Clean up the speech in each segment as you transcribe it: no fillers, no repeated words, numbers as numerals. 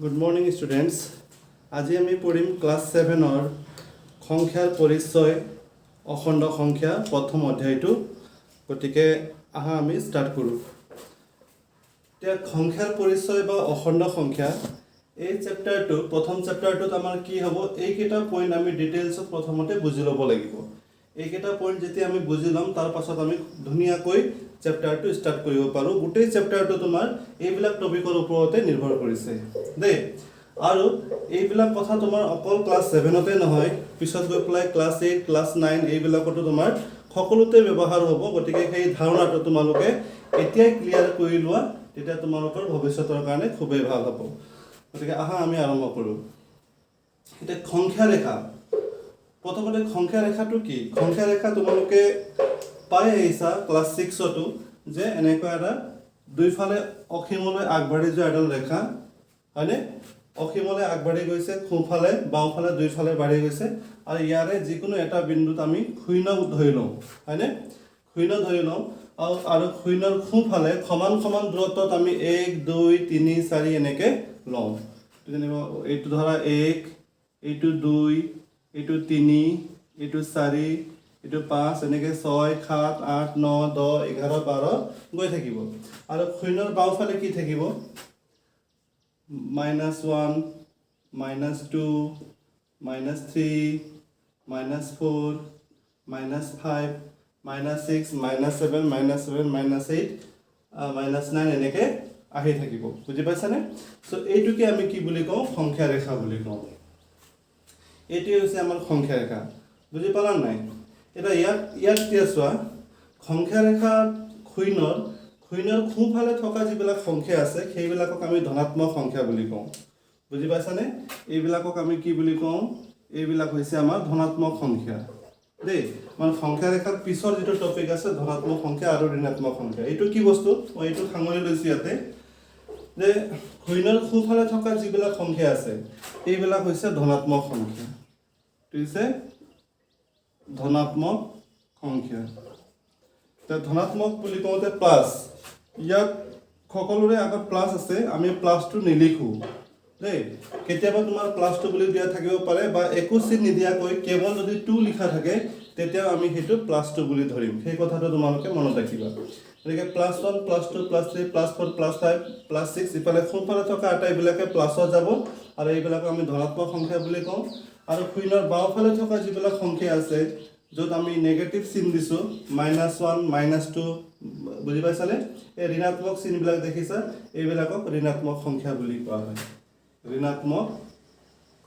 Good morning students. আজি আমি পঢ়িম ক্লাস 7 সংখ্যাৰ পৰিচয় অখণ্ড সংখ্যা প্ৰথম অধ্যায়টো গতিকে আহা আমি স্টাৰ্ট কৰোঁ এতিয়া সংখ্যাৰ পৰিচয় বা অখণ্ড সংখ্যা এই চেপ্টাৰটো প্ৰথম চেপ্টাৰটোত আমাৰ কি হ'ব এইকেইটা পইণ্ট আমি ডিটেইলছত প্ৰথমতে বুজি ল'ব লাগিব এইকেইটা পইণ্ট যেতিয়া আমি বুজি ল'ম তাৰ পাছত আমি ধুনীয়াকৈ চেপ্টাৰটো স্টাৰ্ট কৰিব পাৰোঁ গোটেই চেপ্টাৰটো তোমাৰ এইবিলাক টপিকৰ ওপৰতে নিৰ্ভৰ কৰিছে দেই আৰু এইবিলাক কথা তোমাৰ অকল ক্লাছ 7তে নহয় পিছত গৈ পেলাই ক্লাছ 8 ক্লাছ 9 এইবিলাকতো তোমাৰ সকলোতে ব্যৱহাৰ হ'ব গতিকে সেই ধাৰণাটো তোমালোকে এতিয়াই ক্লিয়াৰ কৰি লোৱা তেতিয়া তোমালোকৰ ভৱিষ্যতৰ কাৰণে খুবেই ভাল হ'ব গতিকে আহা আমি আৰম্ভ কৰোঁ এটা সংখ্যা ৰেখা প্ৰথমতে সংখ্যা ৰেখাটো কি সংখ্যা ৰেখা তোমালোকে পাই আহিছা ক্লাছ 6তো যে এনেকুৱা এটা দুইফালে অসীমলৈ আগবাঢ়ি যোৱা এডাল ৰেখা হয়নে অসীমলৈ আগবাঢ়ি গৈছে সোঁফালে বাওঁফালে দুইফালে বাঢ়ি গৈছে আৰু ইয়াৰে যিকোনো এটা বিন্দুত আমি শূন্য ধৰি লওঁ হয়নে শূন্য ধৰি লওঁ আৰু শূন্যৰ সোঁফালে সমান সমান দূৰত্বত আমি 1 2 3 4 এনেকৈ লওঁ যেনিবা এইটো ধৰা 1 এইটো 2 এইটো 3 এইটো 4 এইটো 5 এনেকৈ 6 7 8 9 10 11 12 গৈ থাকিব আৰু শূন্যৰ বাওঁফালে কি থাকিব -1 -2 -3 -4 -5 -6 -7 -7 -8 -9 এনেকৈ আহি থাকিব বুজি পাইছানে সো এইটোকে আমি কি বুলি কওঁ সংখ্যা ৰেখা বুলি কওঁ এইটোৱে হৈছে আমাৰ সংখ্যা ৰেখা বুজি পালা নাই এটা ইয়াত কি চোৱা সংখ্যা ৰেখা শূন্যৰ সোঁফালে থকা যিবিলাক সংখ্যা আছে সেইবিলাকক আমি ধনাত্মক সংখ্যা বুলি কওঁ বুজি পাইছানে এইবিলাকক আমি কি বুলি কওঁ এইবিলাক হৈছে আমাৰ ধনাত্মক সংখ্যা দেই মানে সংখ্যা ৰেখাৰ পিছৰ যিটো টপিক আছে ধনাত্মক সংখ্যা আৰু ঋণাত্মক সংখ্যা এইটো কি বস্তু মই এইটো সামৰি লৈছোঁ ইয়াতে যে শূন্যৰ সোঁফালে থকা যিবিলাক সংখ্যা আছে এইবিলাক হৈছে ধনাত্মক সংখ্যা ঠিক আছে ধনাত্মক সংখ্যা তে ধনাত্মক বুলি কওঁতে প্লাছ ইয়াত সকলোৰে আগত প্লাছ আছে আমি প্লাছটো নিলিখোঁ দেই কেতিয়াবা তোমাৰ প্লাছটো বুলি দিয়া থাকিব পাৰে বা একো চিন নিদিয়াকৈ কেৱল যদি 2 লিখা থাকে তেতিয়াও আমি সেইটো প্লাছটো বুলি ধৰিম সেই কথাটো তোমালোকে মনত ৰাখিবা গতিকে +1 +2 +3 +4 +5 +6 ইফালে সোঁফালে থকা আটাইবিলাকে প্লাছত যাব আৰু এইবিলাকক আমি ধনাত্মক সংখ্যা বুলি কওঁ আৰু শূন্যৰ বাওঁফালে থকা যিবিলাক সংখ্যা আছে য'ত আমি নেগেটিভ চিন দিছোঁ -1 -2 বুজি পাইছানে এই ঋণাত্মক চিনবিলাক দেখিছা এইবিলাকক ঋণাত্মক সংখ্যা বুলি কোৱা হয় ঋণাত্মক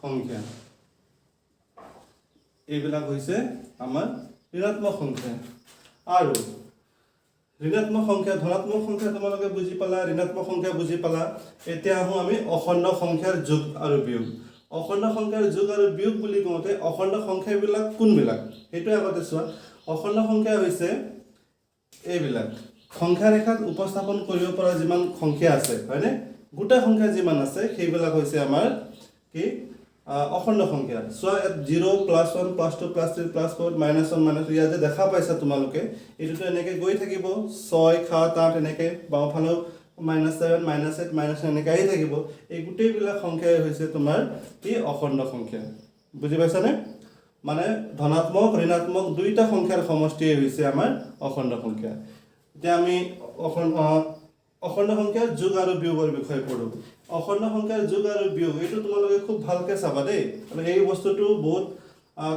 সংখ্যা এইবিলাক হৈছে আমাৰ ঋণাত্মক সংখ্যা আৰু ঋণাত্মক সংখ্যা ধনাত্মক সংখ্যা তোমালোকে বুজি পালা ঋণাত্মক সংখ্যা বুজি পালা এতিয়া আহোঁ আমি অখণ্ড সংখ্যাৰ যোগ আৰু বিয়োগ অখণ্ড সংখ্যাৰ যোগ আৰু বিয়োগ বুলি কওঁতে অখণ্ড সংখ্যাবিলাক কোনবিলাক সেইটো আগতে চোৱা অখণ্ড সংখ্যা হৈছে এইবিলাক সংখ্যা ৰেখাত উপস্থাপন কৰিব পৰা যিমান সংখ্যা আছে হয়নে গোটেই সংখ্যা যিমান আছে সেইবিলাক হৈছে আমাৰ কি অখণ্ড সংখ্যা চোৱা 0 +1 +2 +3 +4 -1 -2 ইয়াতে দেখা পাইছা তোমালোকে এইটোতো এনেকৈ গৈ থাকিব 6 7 8 এনেকৈ বাওঁফালেও -7 -8 -9 এনেকৈ আহি থাকিব এই গোটেইবিলাক সংখ্যাই হৈছে তোমাৰ কি অখণ্ড সংখ্যা বুজি পাইছানে মানে ধনাত্মক ঋণাত্মক দুইটা সংখ্যাৰ সমষ্টিয়ে হৈছে আমাৰ অখণ্ড সংখ্যা এতিয়া আমি অখণ্ড সংখ্যাৰ যোগ আৰু বিয়োগৰ বিষয়ে পঢ়োঁ অখণ্ড সংখ্যাৰ যোগ আৰু বিয়োগ এইটো তোমালোকে খুব ভালকৈ চাবা দেই মানে এই বস্তুটো বহুত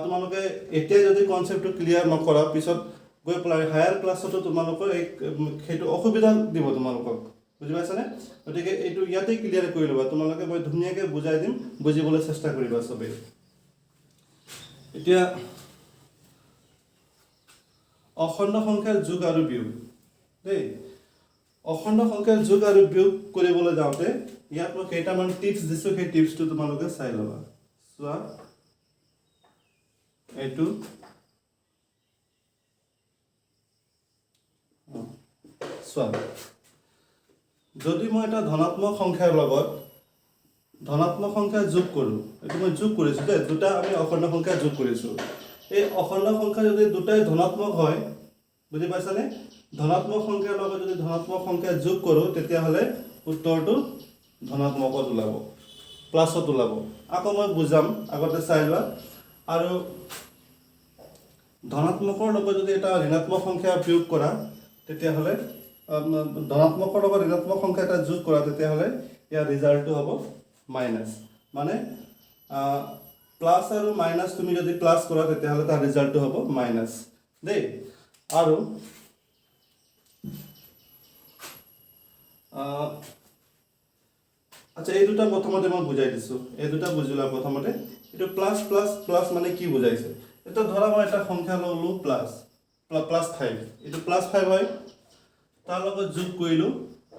তোমালোকে এতিয়া যদি কনচেপ্টটো ক্লিয়াৰ নকৰা পিছত গৈ পেলাই হায়াৰ ক্লাছতো তোমালোকৰ সেইটো অসুবিধা দিব তোমালোকক বুজি পাইছানে গতিকে এইটো ইয়াতেই ক্লিয়াৰ কৰি ল'বা তোমালোকে মই ধুনীয়াকৈ বুজাই দিম বুজিবলৈ চেষ্টা কৰিবা চবেই এতিয়া অখণ্ড সংখ্যাৰ যোগ আৰু বিয়োগ দেই অখণ্ড সংখ্যাৰ যোগ আৰু বিয়োগ কৰিবলৈ যাওঁতে ইয়াত মই কেইটামান টিপছ দিছোঁ সেই টিপছটো তোমালোকে চাই ল'বা চোৱা এইটো চোৱা যদি মই এটা ধনাত্মক সংখ্যাৰ লগত ধনাত্মক সংখ্যা যোগ কৰোঁ এইটো মই যোগ কৰিছোঁ দেই দুটা আমি অখণ্ড সংখ্যা যোগ কৰিছোঁ এই অখণ্ড সংখ্যা যদি দুটাই ধনাত্মক হয় বুজি পাইছানে ধনাত্মক সংখ্যাৰ লগত যদি ধনাত্মক সংখ্যা যোগ কৰোঁ তেতিয়াহ'লে উত্তৰটো ধনাত্মকত ওলাব প্লাছত ওলাব আকৌ মই বুজাম আগতে চাই লোৱা আৰু ধনাত্মকৰ লগত যদি এটা ঋণাত্মক সংখ্যা বিয়োগ কৰা তেতিয়াহ'লে ধনাত্মকৰ লগত ঋণাত্মক সংখ্যা এটা যোগ কৰা তেতিয়াহ'লে ইয়াৰ ৰিজাল্টটো হ'ব মাইনাছ মানে প্লাছ আৰু মাইনাছ তুমি যদি প্লাছ কৰা তেতিয়াহ'লে তাৰ ৰিজাল্টটো হ'ব মাইনাছ দেই আৰু আচ্ছা এই দুটা প্ৰথমতে মই বুজাই দিছোঁ এই দুটা বুজিলা প্ৰথমতে এইটো প্লাছ প্লাছ প্লাছ মানে কি বুজাইছে এটা ধৰা মই এটা সংখ্যা ল'লোঁ প্লাছ 5 এইটো প্লাছ 5 হয় তাৰ লগত যোগ কৰিলোঁ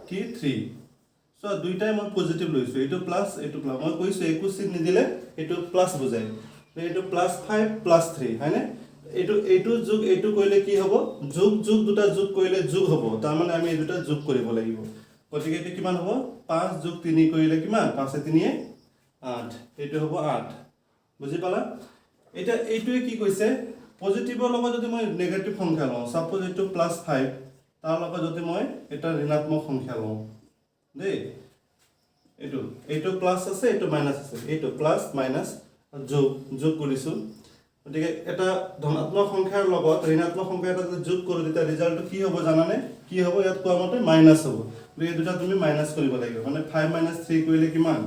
কি 3 চ' দুইটাই মই পজিটিভ লৈছোঁ এইটো প্লাছ এইটো প্লাছ মই কৈছোঁ একো চিন নিদিলে এইটো প্লাছ বুজায় এইটো প্লাছ 5 প্লাছ 3 হয়নে এইটো যোগ এইটো কৰিলে কি হ'ব যোগ দুটা যোগ কৰিলে যোগ হ'ব তাৰমানে আমি এই দুটা যোগ কৰিব লাগিব গতিকে এইটো কিমান হ'ব 5 যোগ 3 কৰিলে কিমান 5 3 8 এইটো হ'ব 8 বুজি পালা এটা এইটোৱে কি কৈছে পজিটিভৰ লগত যদি মই নেগেটিভ সংখ্যা লওঁ সাপোজ এইটো প্লাছ 5 তাৰ লগত যদি মই এটা ঋণাত্মক সংখ্যা লওঁ দেই এইটো প্লাছ আছে এইটো মাইনাছ আছে এইটো প্লাছ মাইনাছ যোগ কৰিছোঁ গতিকে এটা ধনাত্মক সংখ্যাৰ লগত ঋণাত্মক সংখ্যা এটা যদি যোগ কৰোঁ তেতিয়া ৰিজাল্টটো কি হ'ব জানানে কি হ'ব ইয়াত কোৱা মতে মাইনাছ হ'ব গতিকে এই দুটা তুমি মাইনাছ কৰিব লাগিব মানে 5 - 3 কৰিলে কিমান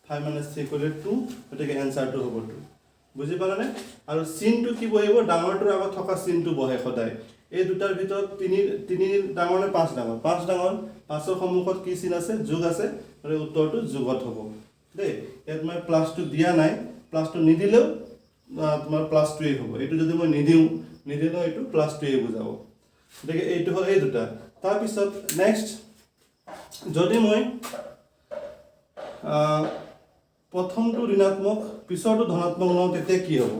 5 - 3 কৰিলে 2 গতিকে এনচাৰটো হ'ব 2 বুজি পালানে আৰু চিনটো কি বহিব ডাঙৰটোৰ আগত থকা চিনটো বহে সদায় এই দুটাৰ ভিতৰত তিনি ডাঙৰ নে 5 ডাঙৰ 5 ডাঙৰ 5ৰ সন্মুখত কি চিন আছে যোগ আছে আৰু উত্তৰটো যোগত হ'ব দেই ইয়াত মই প্লাছটো দিয়া নাই প্লাছটো নিদিলেও তোমাৰ +2 হ'ব এইটো যদি মই নিদিলেও এইটো +2 বুজাব গতিকে এইটো হ'ল এই দুটা তাৰপিছত নেক্সট যদি মই প্ৰথমটো ঋণাত্মক পিছৰটো ধনাত্মক লওঁ তেতিয়া কি হ'ব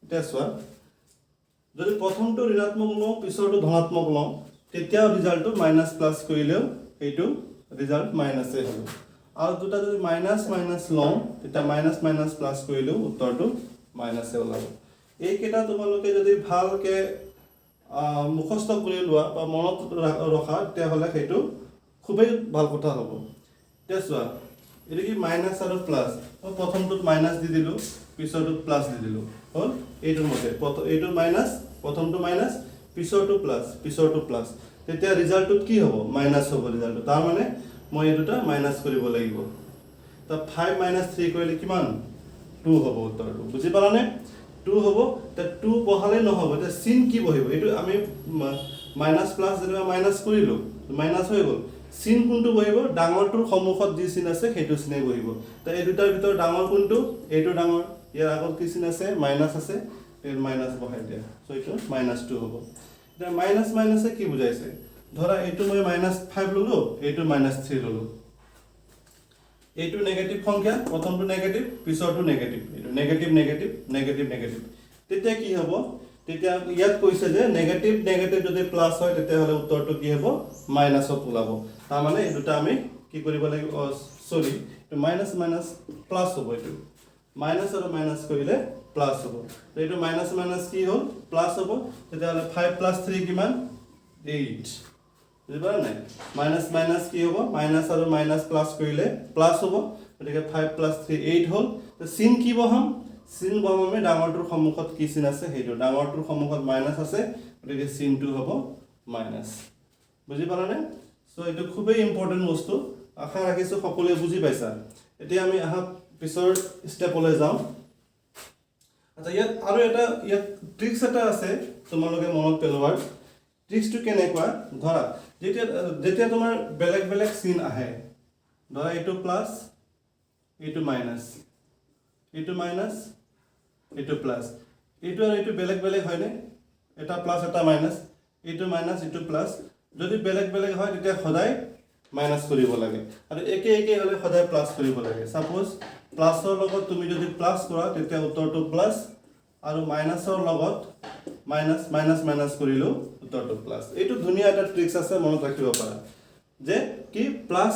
এতিয়া চোৱা যদি প্ৰথমটো ঋণাত্মক লওঁ পিছৰটো ধনাত্মক লওঁ তেতিয়াও ৰিজাল্টটো মাইনাছ প্লাছ কৰিলেও এইটো ৰিজাল্ট মাইনাছে হ'ব আৰু দুটা যদি মাইনাছ লওঁ তেতিয়া মাইনাছ প্লাছ কৰিলেও উত্তৰটো মাইনাছে ওলাব এইকেইটা তোমালোকে যদি ভালকে মুখস্থ কৰি লোৱা বা মনত ৰখা তেতিয়াহ'লে সেইটো খুবেই ভাল কথা হ'ব এতিয়া চোৱা এইটো কি মাইনাছ আৰু প্লাছ মই প্ৰথমটোত মাইনাছ দি দিলোঁ পিছৰটোত প্লাছ দি দিলোঁ হ'ল এইটোৰ মতে এইটো মাইনাছ প্ৰথমটো মাইনাছ পিছৰটো প্লাছ তেতিয়া ৰিজাল্টটোত কি হ'ব মাইনাছ হ'ব ৰিজাল্টটো তাৰমানে মই এই দুটা মাইনাছ কৰিব লাগিব তা 5 - 3 কৰিলে কিমান 2 হ'ব উত্তৰটো বুজি পালানে 2 হ'ব তা 2 বহালে নহ'ব তা চিন কি বহিব এইটো আমি মাইনাছ প্লাছ যেনিবা মাইনাছ কৰিলোঁ মাইনাছ হৈ গ'ল চিন কোনটো বহিব ডাঙৰটোৰ সন্মুখত যি চিন আছে সেইটো চিনে বহিব তা এই দুটাৰ ভিতৰত ডাঙৰ কোনটো এইটো ডাঙৰ ইয়াৰ আগত কি চিন আছে মাইনাছ আছে এই মাইনাছ বহাই দিয়া সো এইটো -2 হ'ব এতিয়া মাইনাছে কি বুজাইছে ধৰা এইটো মই -5 ললো এইটো -3 ললো এইটো নেগেটিভ সংখ্যা প্ৰথমটো নেগেটিভ পিছৰটো নেগেটিভ এইটো নেগেটিভ তেতিয়া কি হ'ব তেতিয়া ইয়াত কৈছে যে নেগেটিভ যদি প্লাছ হয় তেতিয়াহ'লে উত্তৰটো কি হ'ব মাইনাছত ওলাব তাৰ মানে এই দুটা আমি কি কৰিব লাগিব সৰি মাইনাছ প্লাছ হ'ব এইটো মাইনাছ আৰু মাইনাছ কৰিলে প্লাছ হ'ব তো এইটো মাইনাছ কি হ'ল প্লাছ হ'ব তেতিয়াহ'লে 5 + 3 কিমান 8 বুজি পালা নাই মাইনাছ কি হ'ব মাইনাছ আৰু মাইনাছ প্লাছ কৰিলে প্লাছ হ'ব গতিকে 5 + 3 8 হ'ল তো চিন কি বহাম চিন বহাম আমি ডাঙৰটোৰ সন্মুখত কি চিন আছে সেইটো ডাঙৰটোৰ সন্মুখত মাইনাছ আছে গতিকে চিনটো হ'ব মাইনাছ বুজি পালানে সো এইটো খুবেই ইম্পৰ্টেণ্ট বস্তু আশা ৰাখিছোঁ সকলোৱে বুজি পাইছা এতিয়া আমি আহা পিছৰ ষ্টেপলৈ যাওঁ আচ্ছা ইয়াত ট্ৰিক্স এটা আছে তোমালোকে মনত পেলোৱাৰ ট্ৰিক্সটো কেনেকুৱা ধৰা যেতিয়া তোমাৰ বেলেগ চিন আহে ধৰা এইটো প্লাছ এইটো মাইনাছ এইটো প্লাছ এইটো আৰু এইটো বেলেগ হয়নে এটা প্লাছ এটা মাইনাছ এইটো মাইনাছ এইটো প্লাছ যদি বেলেগ হয় তেতিয়া সদায় মাইনাছ কৰিব লাগে আৰু একে হ'লে সদায় প্লাছ কৰিব লাগে সাপোজ প্লাছৰ লগত তুমি যদি প্লাছ কৰা তেতিয়া উত্তৰটো প্লাছ আৰু মাইনাছৰ লগত মাইনাছ কৰিলেও উত্তৰটো প্লাছ এইটো ধুনীয়া এটা ট্ৰিক্স আছে মনত ৰাখিব পাৰা যে কি প্লাছ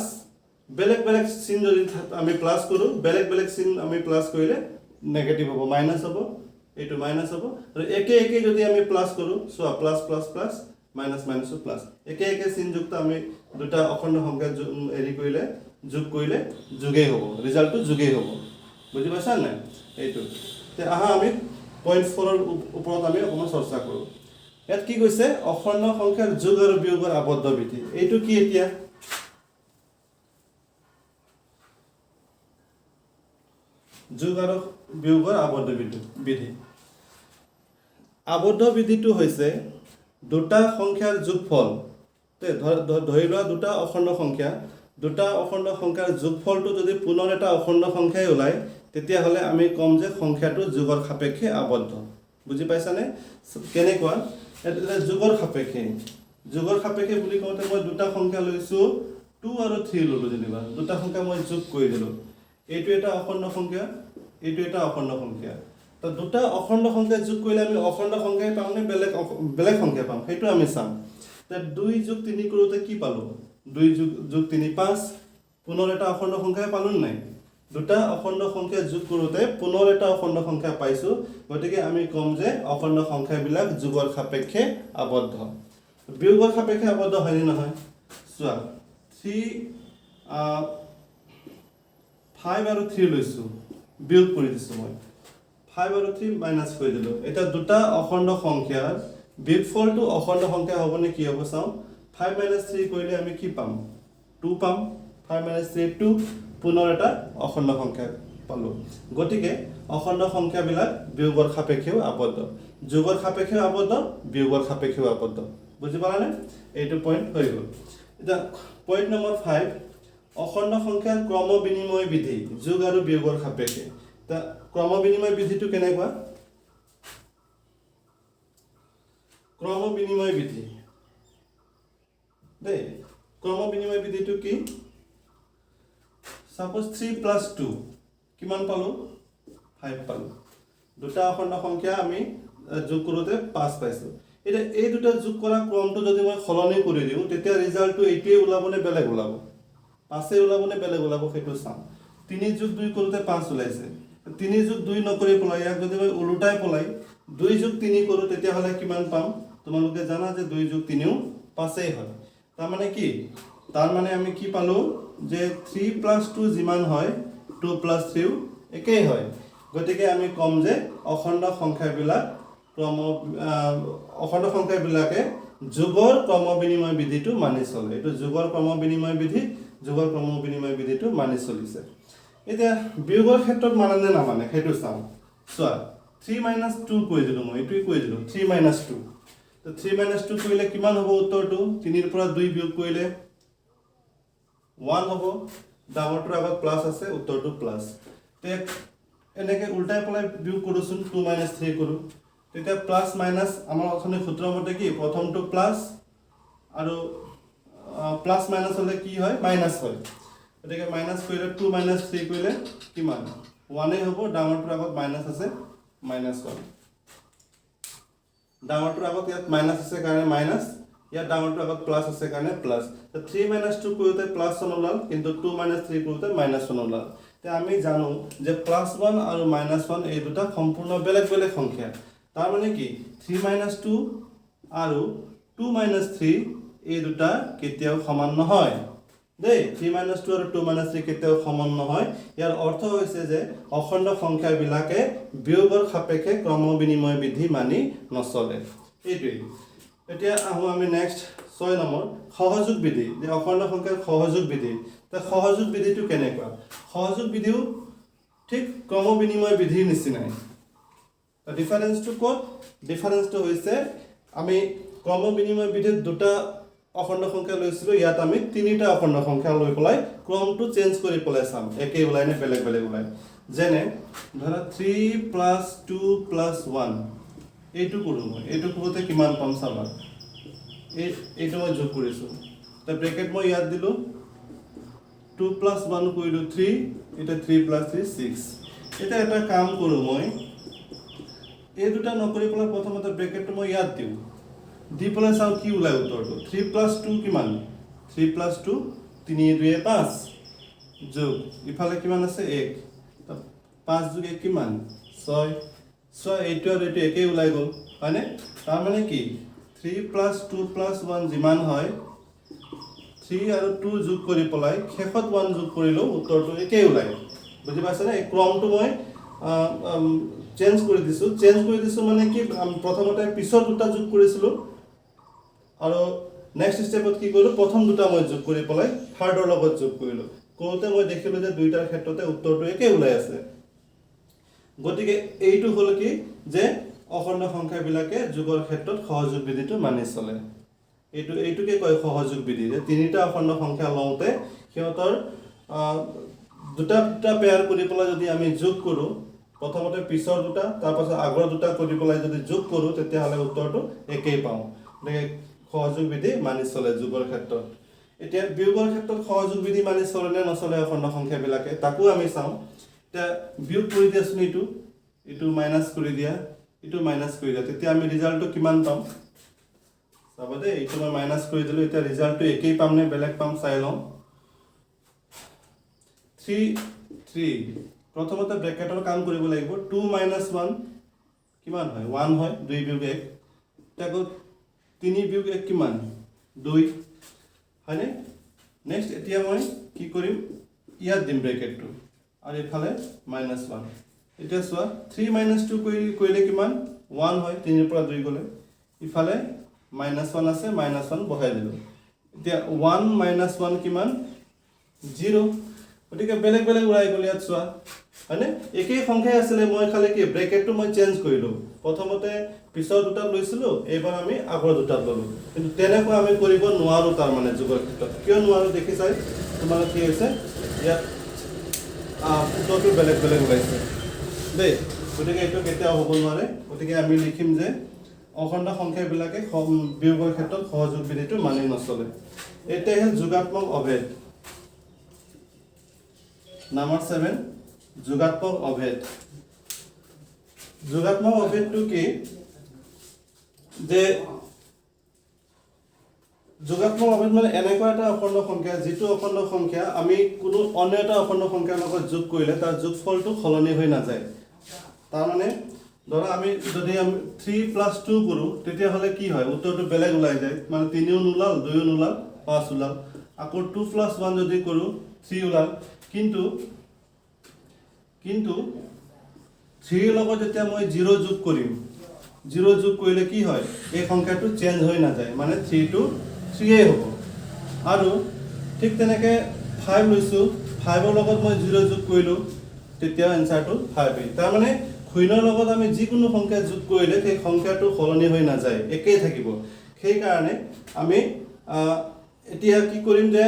বেলেগ চিন যদি আমি প্লাছ কৰোঁ বেলেগ চিন আমি প্লাছ কৰিলে নেগেটিভ হ'ব মাইনাছ হ'ব এইটো মাইনাছ হ'ব আৰু একে যদি আমি প্লাছ কৰোঁ চোৱা প্লাছ মাইনাছ মাইনাছটো প্লাছ একে একে চিনযুক্ত আমি দুটা অখণ্ড সংখ্যা হেৰি কৰিলে যোগ কৰিলে যোগেই হ'ব ৰিজাল্টটো যোগেই হ'ব বুজি পাইছা নাই এইটো তে আহা আমি পইণ্ট 4 ৰ ওপৰত আমি অকণমান চৰ্চা কৰোঁ ইয়াত কি কৈছে অখণ্ড সংখ্যাৰ যোগ আৰু বিয়োগৰ আবদ্ধ বিধি এইটো কি এতিয়া যোগ আৰু বিয়োগৰ আবদ্ধ বিধি আবদ্ধ বিধিটো হৈছে দুটা সংখ্যাৰ যোগফল ধৰি লোৱা দুটা অখণ্ড সংখ্যাৰ যোগফলটো যদি পুনৰ এটা অখণ্ড সংখ্যাই ওলায় তেতিয়াহ'লে আমি ক'ম যে সংখ্যাটো যোগৰ সাপেক্ষে আবদ্ধ বুজি পাইছানে কেনেকুৱা এটা যোগৰ সাপেক্ষে বুলি কওঁতে মই দুটা সংখ্যা লৈছোঁ 2 আৰু 3 ল'লোঁ যেনিবা দুটা সংখ্যা মই যোগ কৰি দিলোঁ এইটো এটা অখণ্ড সংখ্যা এইটো এটা অখণ্ড সংখ্যা তো দুটা অখণ্ড সংখ্যা যোগ কৰিলে আমি অখণ্ড সংখ্যাই পাম নে বেলেগ সংখ্যা পাম সেইটো আমি চাম তে 2 যোগ 3 কৰোঁতে কি পালোঁ 2 যোগ 3 5 পুনৰ এটা অখণ্ড সংখ্যাই পালোঁ নাই দুটা অখণ্ড সংখ্যা যোগ কৰোঁতে পুনৰ এটা অখণ্ড সংখ্যা পাইছোঁ গতিকে আমি ক'ম যে অখণ্ড সংখ্যাবিলাক যোগৰ সাপেক্ষে আবদ্ধ বিয়োগৰ সাপেক্ষে আবদ্ধ হয়নে নহয় চোৱা 5 আৰু 3 লৈছোঁ বিয়োগ কৰি দিছোঁ মই 5 আৰু 3 মাইনাছ কৰি দিলোঁ এটা দুটা অখণ্ড সংখ্যাৰ বিয়োগফলটো অখণ্ড সংখ্যা হ'ব নে কি হ'ব চাওঁ 5 - 3 কৰিলে আমি কি পাম 2 পাম 5 - 3 2 পুনৰ এটা অখণ্ড সংখ্যা পালোঁ গতিকে অখণ্ড সংখ্যাবিলাক বিয়োগৰ সাপেক্ষেও আবদ্ধ যোগৰ সাপেক্ষেও আবদ্ধ বিয়োগৰ সাপেক্ষেও আবদ্ধ বুজি পালানে এইটো পইণ্ট হৈ গ'ল এতিয়া পইণ্ট নম্বৰ 5 অখণ্ড সংখ্যাৰ ক্ৰম বিনিময় বিধি যোগ আৰু বিয়োগৰ সাপেক্ষে তা ক্ৰম বিনিময় বিধিটো কেনেকুৱা ক্ৰম বিনিময় বিধি দেই ক্ৰম বিনিময় বিধিটো কি সাপোজ 3 + 2 কিমান পালোঁ 5 পালোঁ দুটা অখণ্ড সংখ্যা আমি যোগ কৰোঁতে 5 পাইছোঁ এতিয়া এই দুটা যোগ কৰা ক্ৰমটো যদি মই সলনি কৰি দিওঁ তেতিয়া ৰিজাল্টটো এইটোৱে ওলাব নে বেলেগ ওলাব 5 ওলাব নে বেলেগ ওলাব সেইটো চাম 3 যোগ 2 কৰোঁতে 5 ওলাইছে 3 যোগ 2 নকৰি পলাই ইয়াক যদি মই উলটাই পলাই 2 যোগ 3 কৰোঁ তেতিয়াহ'লে কিমান পাম তোমালোকে জানা যে 2 যোগ 3 ও 5 হয় তাৰমানে কি তাৰমানে আমি কি পালোঁ যে 3 + 2 যিমান হয় 2 + 3 একেই হয় গতিকে আমি ক'ম যে অখণ্ড সংখ্যাবিলাকে যোগৰ ক্ৰম বিনিময় বিধিটো মানি চলে এইটো যোগৰ ক্ৰম বিনিময় বিধিটো মানি চলিছে এতিয়া বিয়োগৰ ক্ষেত্ৰত মানে নে নামানে সেইটো চাওঁ চোৱা 3 - 2 কৈ দিলোঁ মই এইটোৱে কৈ দিলোঁ 3 - 2 তো 3 - 2 কৰিলে কিমান হ'ব উত্তৰটো 3 পৰা 2 বিয়োগ কৰিলে 1 হ'ব ডাঙৰটোৰ আগত প্লাছ আছে উত্তৰটো প্লাছ তে এনেকৈ উল্টাই পেলাই বিয়োগ কৰোঁচোন 2 - 3 কৰোঁ তেতিয়া প্লাছ মাইনাছ আমাৰ অথনি সূত্ৰ মতে কি প্ৰথমটো প্লাছ আৰু প্লাছ মাইনাছ হ'লে কি হয় মাইনাছ হয় গতিকে মাইনাছ কৰিলে 2 - 3 কৰিলে কিমান 1 হ'ব ডাঙৰটোৰ আগত মাইনাছ আছে -1 ডাঙৰটোৰ আগত ইয়াত মাইনাছ আছে কাৰণে মাইনাছ ইয়াত ডাঙৰটোৰ আগত প্লাছ আছে কাৰণে প্লাছ 3 - 2 কৰোঁতে +1 ওলাল কিন্তু 2 - 3 কৰোঁতে -1 ওলাল তে আমি জানো যে +1 আৰু -1 এই দুটা সম্পূৰ্ণ বেলেগ বেলেগ সংখ্যা তাৰমানে কি 3 - 2 আৰু 2 - 3 এই দুটা কেতিয়াও সমান নহয় দেই 3 - 2 আৰু 2 - 3 কেতিয়াও সমান নহয় ইয়াৰ অৰ্থ হৈছে যে অখণ্ড সংখ্যাবিলাকে বিয়োগৰ সাপেক্ষে ক্ৰম বিনিময় বিধি মানি নচলে এইটোৱেই এতিয়া আহোঁ আমি নেক্সট 6 নম্বৰ সহযোগ বিধি যে অখণ্ড সংখ্যাৰ সহযোগ বিধি তে সহযোগ বিধিটো কেনেকুৱা সহযোগ বিধিও ঠিক ক্ৰম বিনিময় বিধিৰ নিচিনাই ডিফাৰেন্সটো ক'ত ডিফাৰেন্সটো হৈছে আমি ক্ৰম বিনিময় বিধিত দুটা অখণ্ড সংখ্যা লৈছিলোঁ ইয়াত আমি তিনিটা অখণ্ড সংখ্যা লৈ পেলাই ক্ৰমটো চেঞ্জ কৰি পেলাই চাম একেই ওলাই নে বেলেগ বেলেগ ওলাই যেনে ধৰা 3 + 2 + 1 এইটো কৰোঁ মই এইটো কৰোঁতে কিমান পাম চাবা এইটো মই যোগ কৰিছোঁ তে ব্ৰেকেট মই ইয়াত দিলোঁ 2 + 1 কৰিলোঁ 3 এটা 3 + 3 6 এটা এটা কাম কৰোঁ মই এই দুটা নকৰি পেলাই প্ৰথমতে ব্ৰেকেটটো মই ইয়াত দিওঁ দি পেলাই চাওঁ কি ওলাই উত্তৰটো 3 + 2 কিমান 3 + 2 3 × 2 = 5 যোগ ইফালে কিমান আছে 1 5 যোগ 1 কিমান 6 এইটো আৰু এইটো একেই ওলাই গ'ল হয়নে তাৰমানে কি 3 + 2 + 1 যিমান হয় 3 আৰু 2 যোগ কৰি পেলাই শেষত 1 যোগ কৰিলেও উত্তৰটো একেই ওলায় বুজি পাইছেনে এই ক্ৰমটো মই চেঞ্জ কৰি দিছোঁ মানে কি প্ৰথমতে পিছৰ দুটা যোগ কৰিছিলোঁ আৰু নেক্সট ষ্টেপত কি কৰিলোঁ প্ৰথম দুটা মই যোগ কৰি পেলাই থাৰ্ডৰ লগত যোগ কৰিলোঁ কৰোঁতে মই দেখিলোঁ যে দুইটাৰ ক্ষেত্ৰতে উত্তৰটো একেই ওলাই আছে গতিকে এইটো হ'ল কি যে অখণ্ড সংখ্যাবিলাকে যোগৰ ক্ষেত্ৰত সহযোগ বিধিটো মানি চলে এইটোকে কয় সহযোগ বিধি যে তিনিটা অখণ্ড সংখ্যা লওঁতে সিহঁতৰ দুটা পেয়াৰ কৰি পেলাই যদি আমি যোগ কৰোঁ প্ৰথমতে পিছৰ দুটা তাৰপাছত আগৰ দুটা কৰি পেলাই যদি যোগ কৰোঁ তেতিয়াহ'লে উত্তৰটো একেই পাওঁ গতিকে সহযোগ বিধি মানি চলে যোগৰ ক্ষেত্ৰত এতিয়া বিয়োগৰ ক্ষেত্ৰত সহযোগ বিধি মানি চলে নে নচলে অখণ্ড সংখ্যাবিলাকে তাকো আমি চাওঁ এতিয়া বিয়োগ কৰি দিয়াচোন এইটো মাইনাছ কৰি দিয়া তেতিয়া আমি ৰিজাল্টটো কিমান পাম চাব দেই এইটো মই মাইনাছ কৰি দিলোঁ এতিয়া ৰিজাল্টটো একেই পাম নে বেলেগ পাম চাই লওঁ 3 প্ৰথমতে ব্ৰেকেটৰ কাম কৰিব লাগিব 2 - 1 কিমান হয় 1 হয় 2 বিয়োগ 1 এতিয়া আকৌ 3 বিয়োগ 1 কিমান 2 হয়নে নেক্সট এতিয়া মই কি কৰিম ইয়াত দিম ব্ৰেকেটটো আৰু এইফালে -1 এতিয়া চোৱা 3 - 2 কৰিলে কিমান 1 হয় 3 ৰ পৰা 2 গ'লে ইফালে -1 আছে -1 বহাই দিলোঁ এতিয়া 1 - 1 কিমান 0 গতিকে বেলেগ ওলাই গ'ল ইয়াত চোৱা হয়নে একেই সংখ্যাই আছিলে মই খালি কি ব্ৰেকেটটো মই চেঞ্জ কৰিলোঁ প্ৰথমতে পিছৰ দুটাত লৈছিলোঁ এইবাৰ আমি আগৰ দুটাত ল'লোঁ কিন্তু তেনেকুৱা আমি কৰিব নোৱাৰোঁ তাৰমানে যোগৰ ক্ষেত্ৰত কিয় নোৱাৰোঁ দেখি চাই তোমালোক কি হৈছে ইয়াত উত্তৰটো বেলেগ ওলাইছে দেই গতিকে এইটো কেতিয়াও হ'ব নোৱাৰে গতিকে আমি লিখিম যে অখণ্ড সংখ্যাবিলাকে বিয়োগৰ ক্ষেত্ৰত সহযোগ বিধিটো মানি নচলে এতিয়াহে যোগাত্মক অভেদ নাম্বাৰ 7 যোগাত্মক অভেদ অভেদটো কি যে যোগাত্মক অভেদ মানে এনেকুৱা এটা অখণ্ড সংখ্যা যিটো অখণ্ড সংখ্যা আমি কোনো অন্য এটা অখণ্ড সংখ্যাৰ লগত যোগ কৰিলে তাৰ যোগফলটো সলনি হৈ নাযায় তাৰমানে ধৰা আমি যদি 3 + 2 কৰোঁ তেতিয়াহ'লে কি হয় উত্তৰটো বেলেগ ওলাই যায় মানে 3ও নোলাল 2ও নোলাল 5 ওলাল আকৌ 2 + 1 যদি কৰোঁ 3 ওলাল কিন্তু 3 ৰ লগত যেতিয়া মই 0 যোগ কৰিম 0 যোগ কৰিলে কি হয় এই সংখ্যাটো চেঞ্জ হৈ নাযায় মানে 3 টো 3 হ'ব আৰু ঠিক তেনেকৈ 5 লৈছোঁ 5ৰ লগত মই 0 যোগ কৰিলোঁ তেতিয়া এনচাৰটো 5 তাৰমানে শূন্যৰ লগত আমি যিকোনো সংখ্যা যোগ কৰিলে সেই সংখ্যাটো সলনি হৈ নাযায় একেই থাকিব সেইকাৰণে আমি এতিয়া কি কৰিম যে